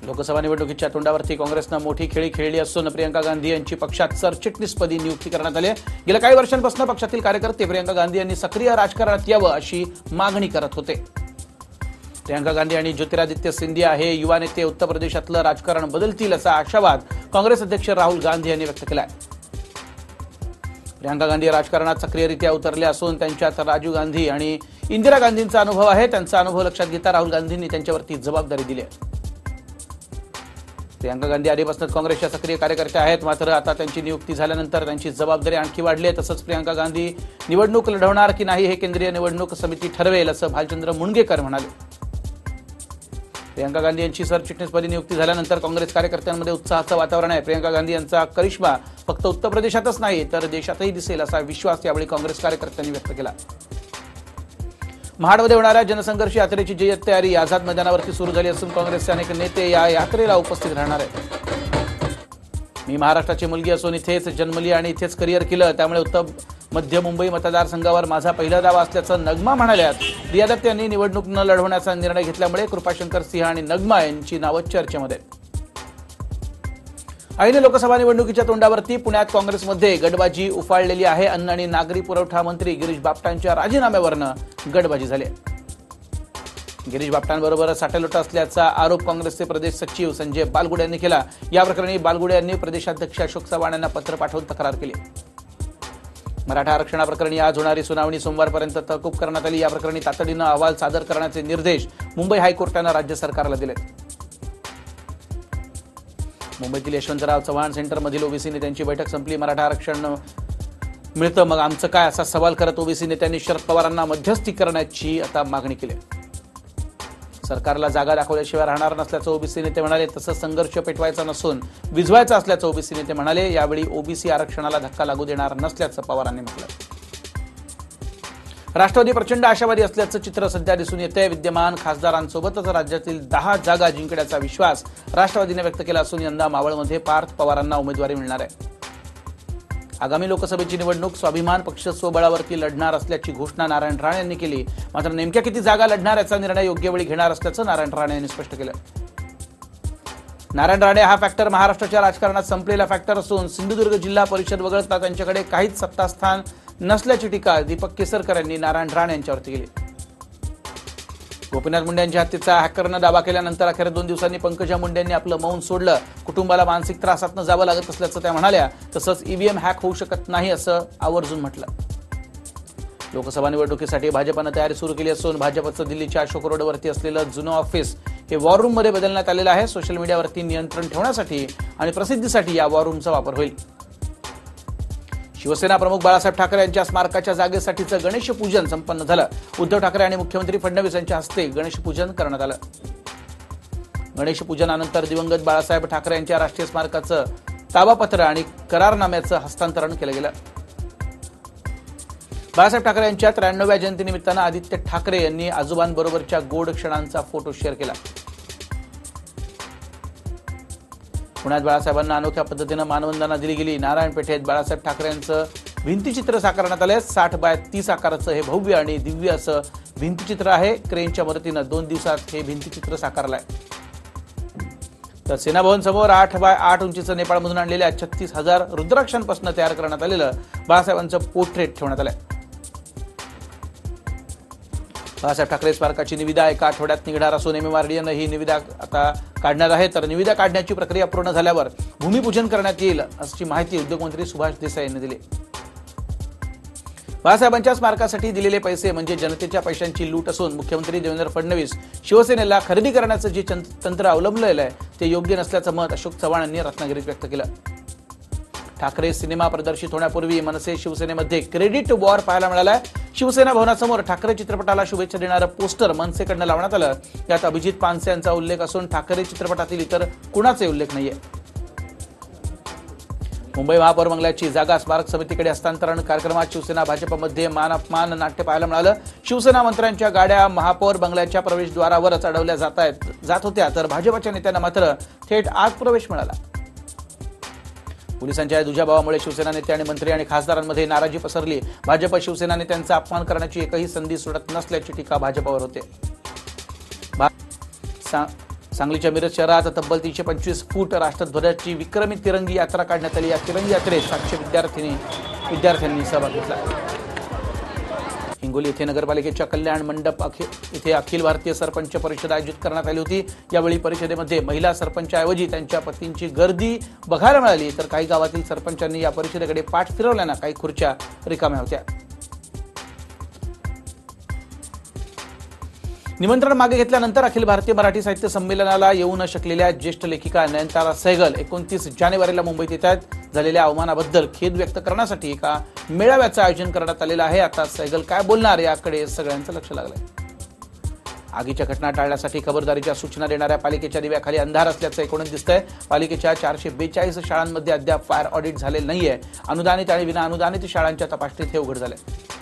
लोकसभा निवडणुकीच्या तोंडावरती काँग्रेसनं मोठी खेळी खेळली असून प्रियंका गांधी यांची पक्षात सरचिटणीसपदी नियुक्ती करण्यात आली आहे। गेल्या काही वर्षांपासून पक्षातील कार्यकर्ते प्रियंका गांधी यांनी सक्रिय राजकारणात यावं अशी मागणी करत होते। प्रियंका गांधी आणि ज्योतिरादित्य सिंधिया हे युवा नेते उत्तर प्रदेशातलं राजकारण बदलतील असा आशावाद काँग्रेस अध्यक्ष राहुल गांधी यांनी व्यक्त केला आहे। प्रियंका गांधी राजकारणात सक्रियरित्या उतरल्या असून त्यांच्यात राजीव गांधी आणि इंदिरा गांधींचा अनुभव आहे। त्यांचा अनुभव लक्षात घेता राहुल गांधींनी त्यांच्यावरती जबाबदारी दिली आहे। प्रियंका गांधी आधीपासूनच काँग्रेसच्या सक्रिय कार्यकर्त्या आहेत, मात्र आता त्यांची नियुक्ती झाल्यानंतर त्यांची जबाबदारी आणखी वाढली आहे। तसंच प्रियंका गांधी निवडणूक लढवणार की नाही हे केंद्रीय निवडणूक समिती ठरवेल असं भालचंद्र मुणगेकर म्हणाले। प्रियंका गांधी यांची सरचिटणीसपदी नियुक्ती झाल्यानंतर काँग्रेस कार्यकर्त्यांमध्ये उत्साहाचं वातावरण आहे। प्रियंका गांधी यांचा करिश्मा फक्त उत्तर प्रदेशातच नाही तर देशातही दिसेल असा विश्वास यावेळी काँग्रेस कार्यकर्त्यांनी व्यक्त केला। महाडमध्ये होणाऱ्या जनसंघर्ष यात्रेची तयारी आझाद मैदानावरती सुरू झाली असून काँग्रेसचे अनेक नेते या यात्रेला उपस्थित राहणार आहेत। मी महाराष्ट्राची मुलगी असून इथेच जन्मली आणि इथेच करिअर केलं, त्यामुळे उत्तर मध्य मुंबई मतदारसंघावर माझा पहिला दावा असल्याचं नगमा म्हणाल्यात। प्रिया दत्त यांनी निवडणूक न लढवण्याचा निर्णय घेतल्यामुळे कृपाशंकर सिंह आणि नगमा यांची नावं चर्चेमध्ये। ऐन लोकसभा निवडणुकीच्या तोंडावरती पुण्यात काँग्रेसमध्ये गटबाजी उफाळलेली आहे। अन्न आणि नागरी पुरवठा मंत्री गिरीश बापटांच्या राजीनाम्यावरनं गटबाजी झाली। गिरीश बापटांबरोबर साटेलोटा असल्याचा आरोप काँग्रेसचे प्रदेश सचिव संजय बालगुडे यांनी केला। या प्रकरणी बालगुडे यांनी प्रदेशाध्यक्ष अशोक चव्हाण यांना पत्र पाठवून तक्रार केली। मराठा आरक्षणाप्रकरणी आज होणारी सुनावणी सोमवारपर्यंत तहकूब करण्यात आली। या प्रकरणी तातडीनं अहवाल सादर करण्याचे निर्देश मुंबई हायकोर्टानं राज्य सरकारला दिले। मुंबईतील यशवंतराव चव्हाण सेंटरमधील ओबीसी नेत्यांची बैठक संपली। मराठा आरक्षण मिळतं मग आमचं काय असा सवाल करत ओबीसी नेत्यांनी शरद पवारांना मध्यस्थी करण्याची आता मागणी केली। सरकारला जागा दाखवल्याशिवाय राहणार नसल्याचं ओबीसी नेते म्हणाले। तसंच संघर्ष पेटवायचा नसून विझवायचा असल्याचं ओबीसी नेते म्हणाले। यावेळी ओबीसी आरक्षणाला धक्का लागू देणार नसल्याचं पवारांनी म्हटलं। राष्ट्रवादी प्रचंड आशावादी असल्याचं चित्र सध्या दिसून येतंय। विद्यमान खासदारांसोबतच राज्यातील 10 जागा जिंकण्याचा विश्वास राष्ट्रवादीने व्यक्त केला असून यंदा मावळमध्ये पार्थ पवारांना उमेदवारी मिळणार आहे। आगामी लोकसभेची निवडणूक स्वाभिमान पक्ष स्वबळावरती लढणार असल्याची घोषणा नारायण राणे यांनी केली। मात्र नेमक्या किती जागा लढणार याचा निर्णय योग्य वेळी घेणार असल्याचं नारायण राणे यांनी स्पष्ट केलं। नारायण राणे हा फॅक्टर महाराष्ट्राच्या राजकारणात संपलेला फॅक्टर असून सिंधुदुर्ग जिल्हा परिषद वगळता त्यांच्याकडे काहीच सत्तास्थान नसल्याची टीका दीपक केसरकर यांनी नारायण राणे यांच्यावरती केली। गोपीनाथ मुंडे यांच्या हत्येचा हॅकरनं दावा केल्यानंतर अखेर 2 दिवसांनी पंकजा मुंडे यांनी आपलं मौन सोडलं। कुटुंबाला मानसिक त्रासातनं जावं लागत असल्याचं त्या म्हणाल्या। तसंच ईव्हीएम हॅक होऊ शकत नाही असं आवर्जून म्हटलं। लोकसभा निवडणुकीसाठी भाजपनं तयारी सुरू केली असून भाजपचं दिल्लीच्या अशोक रोडवरती असलेलं जुनं ऑफिस हे वॉर रूममध्ये बदलण्यात आलेलं आहे। सोशल मीडियावरती नियंत्रण ठेवण्यासाठी आणि प्रसिद्धीसाठी या वॉर रूमचा वापर होईल। शिवसेना प्रमुख बाळासाहेब ठाकरे यांच्या स्मारकाच्या जागेसाठीचं गणेश पूजन संपन्न झालं। उद्धव ठाकरे आणि मुख्यमंत्री फडणवीस यांच्या हस्ते गणेश पूजन करण्यात आलं। गणेश पूजनानंतर दिवंगत बाळासाहेब ठाकरे यांच्या राष्ट्रीय स्मारकाचं ताबापत्र आणि करारनाम्याचं हस्तांतरण केलं गेलं। बाळासाहेब ठाकरे यांच्या 93व्या जयंतीनिमित्तानं आदित्य ठाकरे यांनी आजोबांबरोबरच्या गोड क्षणांचा फोटो शेअर केला। पुण्यात बाळासाहेबांना अनोख्या पद्धतीनं मानवंदना दिली गेली। नारायण पेठेत बाळासाहेब ठाकरे यांचं भिंतीचित्र साकारण्यात आलंय। 60 बाय 30 आकाराचं हे भव्य आणि दिव्य असं भिंतीचित्र आहे। क्रेनच्या मदतीनं 2 दिवसात हे भिंतीचित्र साकारलंय। तर सेना भवन समोर 8 बाय 8 उंचीचं नेपाळमधून आणलेल्या 36,000 रुद्राक्षांपासून तयार करण्यात आलेलं बाळासाहेबांचं पोर्ट्रेट ठेवण्यात आलंय। बाळासाहेब ठाकरे स्मारकाची निविदा एका आठवड्यात निघणार असून एमएमआरडीएनं ही निविदा आता काढणार आहे। तर निविदा काढण्याची प्रक्रिया पूर्ण झाल्यावर भूमिपूजन करण्यात येईल अशी माहिती उद्योगमंत्री सुभाष देसाई यांनी दिली। बाळासाहेबांच्या स्मारकासाठी दिलेले पैसे म्हणजे जनतेच्या पैशांची लूट असून मुख्यमंत्री देवेंद्र फडणवीस शिवसेनेला खरेदी करण्याचं जे तंत्र अवलंबलेलं आहे ते योग्य नसल्याचं मत अशोक चव्हाण यांनी रत्नागिरीत व्यक्त केलं। ठाकरे सिनेमा प्रदर्शित होण्यापूर्वी मनसे शिवसेनेमध्ये क्रेडिट वॉर पाहायला मिळालाय। शिवसेना भवनासमोर ठाकरे चित्रपटाला शुभेच्छा देणारं पोस्टर मनसेकडनं लावण्यात आलं। यात अभिजित पानसे यांचा उल्लेख असून ठाकरे चित्रपटातील इतर कुणाचे उल्लेख नाहीये। मुंबई महापौर बंगल्याची जागा स्मारक समितीकडे हस्तांतरण कार्यक्रमात शिवसेना भाजपमध्ये मान अपमान नाट्य पाहायला मिळालं। शिवसेना मंत्र्यांच्या गाड्या महापौर बंगल्याच्या प्रवेशद्वारावरच अडवल्या जात होत्या तर भाजपच्या नेत्यांना मात्र थेट आत प्रवेश मिळाला। पोलिसांच्या दुजाभावामुळे शिवसेना नेते आणि मंत्री आणि खासदारांमध्ये नाराजी पसरली। भाजप शिवसेना नेत्यांचा अपमान करण्याची एकही संधी सोडत नसल्याची टीका भाजपवर होते। सांगलीच्या मिरज शहरात तब्बल 325 फूट राष्ट्रध्वजाची विक्रमी तिरंगी यात्रा काढण्यात आली। या तिरंगी यात्रेत 700 विद्यार्थ्यांनी सहभाग घेतला। हिंगोली येथे नगरपालिकेच्या कल्याण मंडप येथे अखिल भारतीय सरपंच परिषद आयोजित करण्यात आली होती। यावेळी परिषदेमध्ये महिला सरपंचाऐवजी त्यांच्या पत्नींची गर्दी बघायला मिळाली, तर काही गावातील सरपंचांनी या परिषदेकडे पाठ फिरवल्याने काही खुर्च्या रिकाम्या होत्या। निमंत्रण मागे घेतल्यानंतर अखिल भारतीय मराठी साहित्य संमेलनाला येऊ न शकलेल्या ज्येष्ठ लेखिका नयनतारा सहगल 29 जानेवारीला मुंबईत येत आहेत। झालेल्या अवमानाबद्दल खेद व्यक्त करण्यासाठी एका मेळाव्याचं आयोजन करण्यात आलेलं आहे। आता सहगल काय बोलणार याकडे सगळ्यांचं लक्ष लागलंय। आगीच्या घटना टाळण्यासाठी खबरदारीच्या सूचना देणाऱ्या पालिकेच्या दिव्याखाली अंधार असल्याचं एकूणच दिसतंय। पालिकेच्या 442 शाळांमध्ये अद्याप फायर ऑडिट झालेलं नाहीये। अनुदानित आणि विनाअनुदानित शाळांच्या तपासणीत हे उघड झालंय।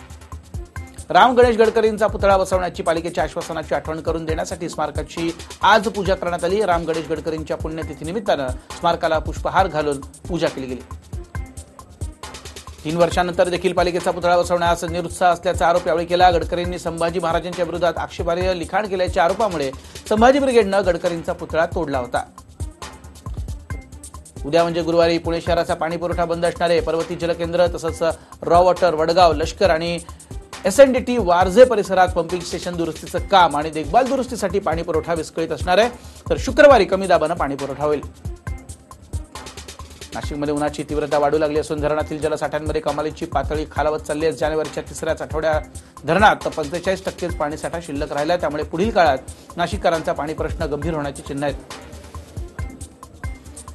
राम गणेश गडकरींचा पुतळा बसवण्याची पालिकेच्या आश्वासनाची आठवण करून देण्यासाठी स्मारकाची आज पूजा करण्यात आली। राम गणेश गडकरींच्या पुण्यतिथीनिमित्तानं स्मारकाला पुष्पहार घालून पूजा केली गेली। 3 वर्षांनंतर देखील पालिकेचा पुतळा बसवण्यास निरुत्साह असल्याचा आरोप यावेळी केला। गडकरींनी संभाजी महाराजांच्या विरोधात आक्षेपार्ह लिखाण केल्याच्या आरोपामुळे संभाजी ब्रिगेडनं गडकरींचा पुतळा तोडला होता। उद्या म्हणजे गुरुवारी पुणे शहराचा पाणी पुरवठा बंद असणार आहे। पर्वती जलकेंद्र तसंच रॉ वॉटर वडगाव लष्कर आणि SNDT वारजे परिसरात पंपिंग स्टेशन दुरुस्तीचं काम आणि देखभाल दुरुस्तीसाठी पाणी पुरवठा विस्कळीत असणार आहे, तर शुक्रवारी कमी दाबानं पाणी पुरवठा होईल। नाशिकमध्ये उन्हाची तीव्रता वाढू लागली असून धरणातील जलसाठ्यांमध्ये कमालीची पातळी खालावत चालली आहे। जानेवारीच्या तिसऱ्याच आठवड्यात धरणात 45% पाणीसाठा शिल्लक राहिला, त्यामुळे पुढील काळात नाशिककरांचा पाणी प्रश्न गंभीर होण्याची चिन्ह आहेत।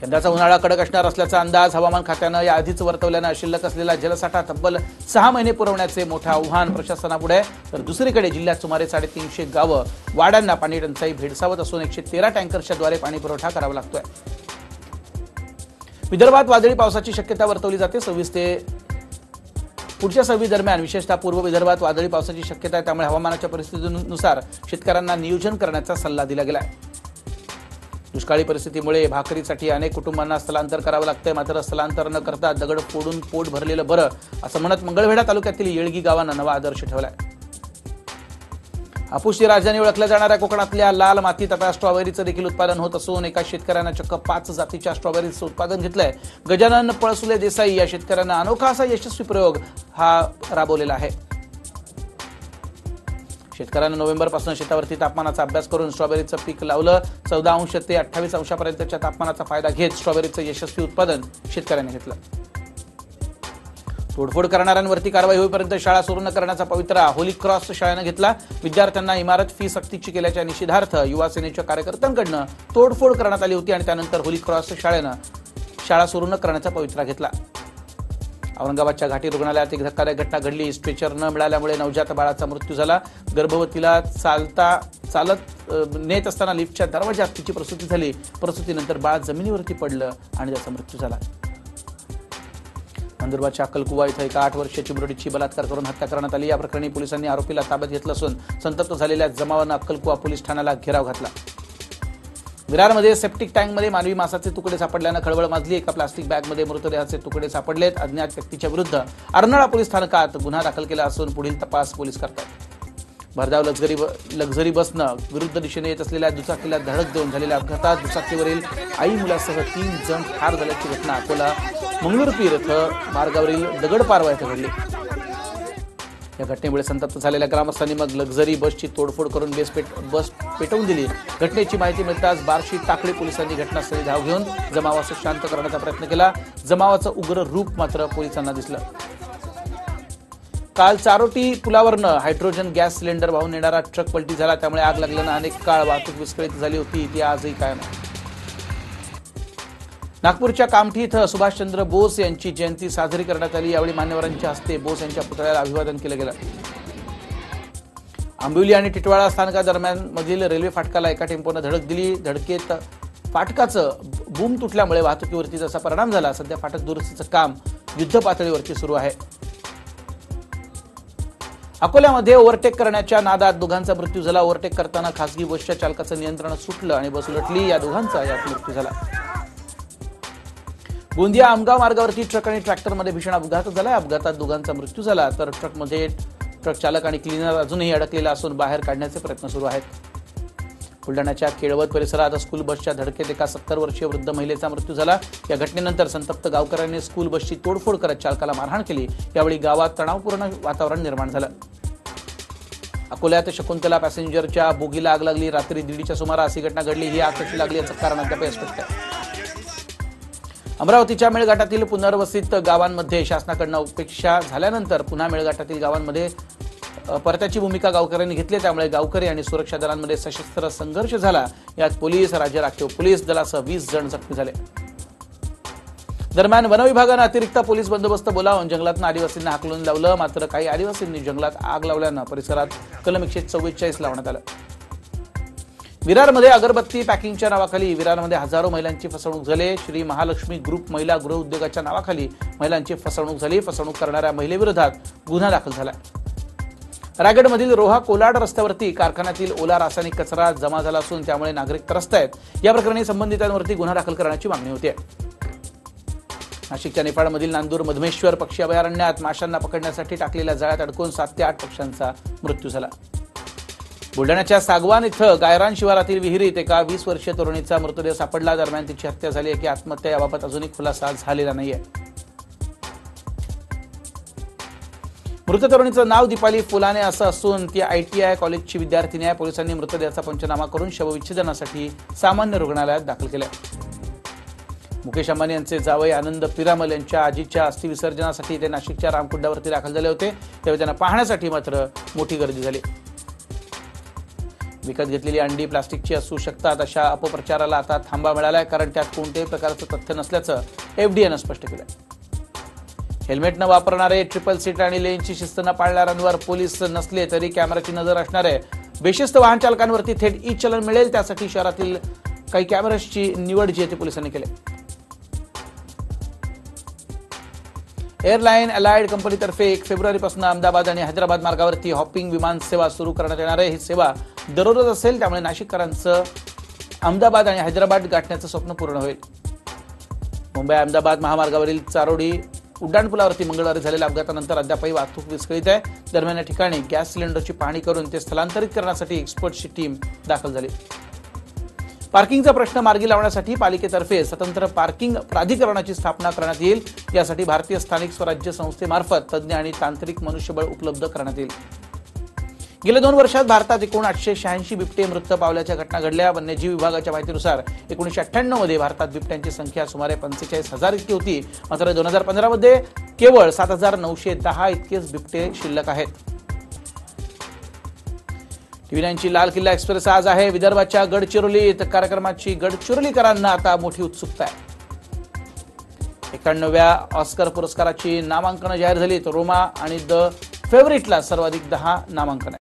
यंदाचा उन्हाळा कडक असणार असल्याचा अंदाज हवामान खात्यानं याआधीच वर्तवल्यानं शिल्लक असलेला जलसाठा तब्बल 6 महिने पुरवण्याचे मोठे आव्हान प्रशासनापुढे आहे। तर दुसरीकडे जिल्ह्यात सुमारे 350 गावं वाड्यांना पाणी टंचाई भेडसावत असून 113 टँकर्सच्याद्वारे पाणी पुरवठा करावा लागतोय। विदर्भात वादळी पावसाची शक्यता वर्तवली जाते। 26 ते पुढच्या 26 दरम्यान विशेषतः पूर्व विदर्भात वादळी पावसाची शक्यता आहे, त्यामुळे हवामानाच्या परिस्थितीनुसार शेतकऱ्यांना नियोजन करण्याचा सल्ला दिला गेला आहे। दुष्काळी परिस्थितीमुळे भाकरीसाठी अनेक कुटुंबांना स्थलांतर करावं लागतंय, मात्र स्थलांतर न करता दगड फोडून पोट भरलेलं बरं असं म्हणत मंगळवेढा तालुक्यातील येळगी गावानं नवा आदर्श ठेवलाय। हापूसची राजधानी ओळखल्या जाणाऱ्या कोकणातल्या लाल मातीत आता स्ट्रॉबेरीचं देखील उत्पादन होत असून एका शेतकऱ्यानं चक्क 5 जातीच्या स्ट्रॉबेरीचं उत्पादन घेतलंय। गजानन पळसुले देसाई या शेतकऱ्यानं अनोखा असा यशस्वी प्रयोग हा राबवलेला आहे। शेतकऱ्यांना नोव्हेंबरपासून शेतावरती तापमानाचा अभ्यास करून स्ट्रॉबेरीचं पीक लावलं। 14 अंश ते 28 अंशापर्यंतच्या तापमानाचा फायदा घेत स्ट्रॉबेरीचं यशस्वी उत्पादन शेतकऱ्यांनी घेतलं। तोडफोड करणाऱ्यांवरती कारवाई होईपर्यंत शाळा सुरू न करण्याचा पवित्रा होली क्रॉस शाळेनं घेतला। विद्यार्थ्यांना इमारत फी सक्तीची केल्याच्या निषेधार्थ युवा सेनेच्या कार्यकर्त्यांकडनं तोडफोड करण्यात आली होती आणि त्यानंतर होली क्रॉस शाळेनं शाळा सुरू न करण्याचा पवित्रा घेतला। औरंगाबादच्या घाटी रुग्णालयात एक धक्कादायक घटना घडली। स्ट्रेचर न मिळाल्यामुळे नवजात बाळाचा मृत्यू झाला। गर्भवतीला चालत नेत असताना लिफ्टच्या दरवाजात तिची प्रसूती झाली। प्रसूतीनंतर बाळ जमिनीवरती पडलं आणि त्याचा मृत्यू झाला। नंदुरबारच्या अक्कलकुवा इथं एका 8 वर्षाची मुरडीची बलात्कार करून हत्या करण्यात आली। या प्रकरणी पोलिसांनी आरोपीला ताब्यात घेतलं असून संतप्त झालेल्या जमावानं अक्कलकुवा पोलीस ठाण्याला घेराव घातला। विरारमध्ये सेप्टिक टँकमध्ये मानवी मांसाचे तुकडे सापडल्यानं खळबळ माजली। एका प्लास्टिक बॅगमध्ये मृतदेहाचे तुकडे सापडलेत। अज्ञात व्यक्तीच्या विरुद्ध अर्नाळा पोलीस स्थानकात गुन्हा दाखल केला असून पुढील तपास पोलीस करतात। भरधाव लक्झरी बसनं विरुद्ध दिशेने येत असलेल्या दुचाकीला धडक देऊन झालेल्या अपघातात दुचाकीवरील आई मुलासह 3 जण ठार झाल्याची घटना अकोला मंगळूरपीर इथं मार्गावरील दगडपारवा इथं घडली। या घटनेमुळे संतप्त झालेल्या ग्रामस्थांनी मग लक्झरी बसची तोडफोड करून बस पेटवून दिली। घटनेची माहिती मिळताच बार्शी टाकळी पोलिसांनी घटनास्थळी धाव घेऊन जमावास शांत करण्याचा प्रयत्न केला। जमावाचं उग्र रूप मात्र पोलिसांना दिसलं। काल चारोटी पुलावरनं हायड्रोजन गॅस सिलेंडर वाहून येणारा ट्रक पलटी झाला, त्यामुळे आग लागल्यानं अनेक काळ वाहतूक विस्कळीत झाली होती, ती आजही कायम आहे। नागपूरच्या कामठी इथं सुभाषचंद्र बोस यांची जयंती साजरी करण्यात आली। यावेळी मान्यवरांच्या हस्ते बोस यांच्या पुतळ्याला अभिवादन केलं गेलं। आंबिवली आणि टिटवाळा स्थानकादरम्यान मधील रेल्वे फाटकाला एका टेम्पोनं धडक दिली। धडकेत फाटकाचं बूम तुटल्यामुळे वाहतुकीवरती जसा परिणाम झाला। सध्या फाटक दुरुस्तीचं काम युद्ध पातळीवरती सुरू आहे। अकोल्यामध्ये ओव्हरटेक करण्याच्या नादात दोघांचा मृत्यू झाला। ओव्हरटेक करताना खासगी बसच्या चालकाचं नियंत्रण सुटलं आणि बस उलटली। या दोघांचा यात मृत्यू झाला। गोंदिया आमगाव मार्गावरती ट्रक आणि ट्रॅक्टरमध्ये भीषण अपघात झाला। अपघातात दोघांचा मृत्यू झाला, तर ट्रक चालक आणि क्लिनर अजूनही अडकलेला असून बाहेर काढण्याचे प्रयत्न सुरू आहेत। बुलढाण्याच्या केळवद परिसरात स्कूल बसच्या धडकेत एका 70 वर्षीय वृद्ध महिलेचा मृत्यू झाला। या घटनेनंतर संतप्त गावकऱ्यांनी स्कूल बसची तोडफोड करत चालकाला मारहाण केली। यावेळी गावात तणावपूर्ण वातावरण निर्माण झालं। अकोल्यात शकुंतला पॅसेंजरच्या बोगीला आग लागली। रात्री 1:30च्या सुमारास ही घटना घडली। ही आग कशी लागली याचं कारण अद्याप स्पष्ट आहे। अमरावतीच्या मेळघाटातील पुनर्वसित गावांमध्ये शासनाकडून उपेक्षा झाल्यानंतर पुन्हा मेळघाटातील गावांमध्ये परत्याची भूमिका गावकऱ्यांनी घेतली। त्यामुळे गावकरी आणि सुरक्षा दलांमध्ये सशस्त्र संघर्ष झाला। यात पोलीस, राज्य राखीव पोलीस दलासह 20 जण जखमी झाले। दरम्यान वन विभागानं अतिरिक्त पोलीस बंदोबस्त बोलावून जंगलातून आदिवासींना हाकलून लावलं। मात्र काही आदिवासींनी जंगलात आग लावल्यानं परिसरात कलम 144 लावण्यात आलं। विरारमध्ये अगरबत्ती पॅकिंगच्या नावाखाली विरारमध्ये हजारो महिलांची फसवणूक झाली। श्री महालक्ष्मी ग्रुप महिला गृह उद्योगाच्या नावाखाली महिलांची फसवणूक झाली। फसवणूक करणाऱ्या महिलेविरोधात गुन्हा दाखल झाला। रायगडमधील रोहा कोलाड रस्त्यावरती कारखान्यातील ओला रासायनिक कचरा जमा झाला असून त्यामुळे नागरिक त्रस्त आहेत। या प्रकरणी संबंधितांवरती गुन्हा दाखल करण्याची मागणी होती। नाशिकच्या नेपाळमधील नांदूर मधमेश्वर पक्षी अभयारण्यात माशांना पकडण्यासाठी टाकलेल्या जाळ्यात अडकून 7 ते 8 पक्ष्यांचा मृत्यू झाला। बुलढाण्याच्या सागवान इथं गायरान शिवारातील विहिरीत एका 20 वर्षीय तरुणीचा मृतदेह सापडला। दरम्यान तिची हत्या झाली आहे की आत्महत्या याबाबत अजूनही खुलासा झालेला नाहीये। मृत तरुणीचं नाव दीपाली फुलाने असं असून ती ITI कॉलेजची विद्यार्थिनी आहे। पोलिसांनी मृतदेहाचा पंचनामा करून शवविच्छेदनासाठी सामान्य रुग्णालयात दाखल केलं। मुकेश अंबानी यांचे जावई आनंद पिरामल यांच्या आजीच्या अस्थिविसर्जनासाठी ते नाशिकच्या रामकुंडावरती दाखल झाले होते। त्यावेळी त्यांना पाहण्यासाठी मात्र मोठी गर्दी झाली। विकत घेतलेली अंडी प्लास्टिकची असू शकतात अशा अपप्रचाराला आता थांबा मिळालाय, कारण त्यात कोणत्याही प्रकारचं तथ्य नसल्याचं FDAनं स्पष्ट केलं। हेल्मेट न वापरणारे, ट्रिपल सीट आणि लेनची शिस्त न पाळणाऱ्यांवर पोलीस नसले तरी कॅमेराची नजर असणारे बेशिस्त वाहन चालकांवरती थेट ई-चलन मिळेल। त्यासाठी शहरातील काही कॅमेराची निवड जी आहे ती पोलिसांनी केली। एअरलाईन अलाइड कंपनीतर्फे 1 फेब्रुवारीपासून अहमदाबाद आणि हैदराबाद मार्गावरती हॉपिंग विमान सेवा सुरू करण्यात येणार आहे। ही सेवा दररोज असेल, त्यामुळे नाशिककरांचं अहमदाबाद आणि हैदराबाद गाठण्याचं स्वप्न पूर्ण होईल। मुंबई अहमदाबाद महामार्गावरील चारोडी उड्डाणपुलावरती मंगळवारी झालेल्या अपघातानंतर अद्यापही वाहतूक विस्कळीत आहे। दरम्यान या ठिकाणी गॅस सिलेंडरची पाहणी करून ते स्थलांतरित करण्यासाठी एक्सपर्टची टीम दाखल झाली। पार्किंगचा प्रश्न मार्गी लावण्यासाठी पालिकेतर्फे स्वतंत्र पार्किंग प्राधिकरणाची स्थापना करण्यात येईल। यासाठी भारतीय स्थानिक स्वराज्य संस्थेमार्फत तज्ज्ञ आणि तांत्रिक मनुष्यबळ उपलब्ध करण्यात येईल। गेल्या 2 वर्षात भारतात एकूण 886 बिबटे मृत पावल्याच्या घटना घडल्या। वन्यजीव विभागाच्या माहितीनुसार 1998 मध्ये भारतात बिबट्यांची संख्या सुमारे 45,000 इतकी होती। मात्र 2015 मध्ये केवळ 7,910 इतकेच बिबटे शिल्लक आहेत। TV9ची लाल किल्ला एक्सप्रेस आज आहे विदर्भाच्या गडचिरोलीत। कार्यक्रमाची गडचिरोलीकरांना आता मोठी उत्सुकता आहे। 91व्या ऑस्कर पुरस्काराची नामांकनं जाहीर झाली। तर रोमा आणि द फेव्हरिटला सर्वाधिक 10 नामांकन आहे।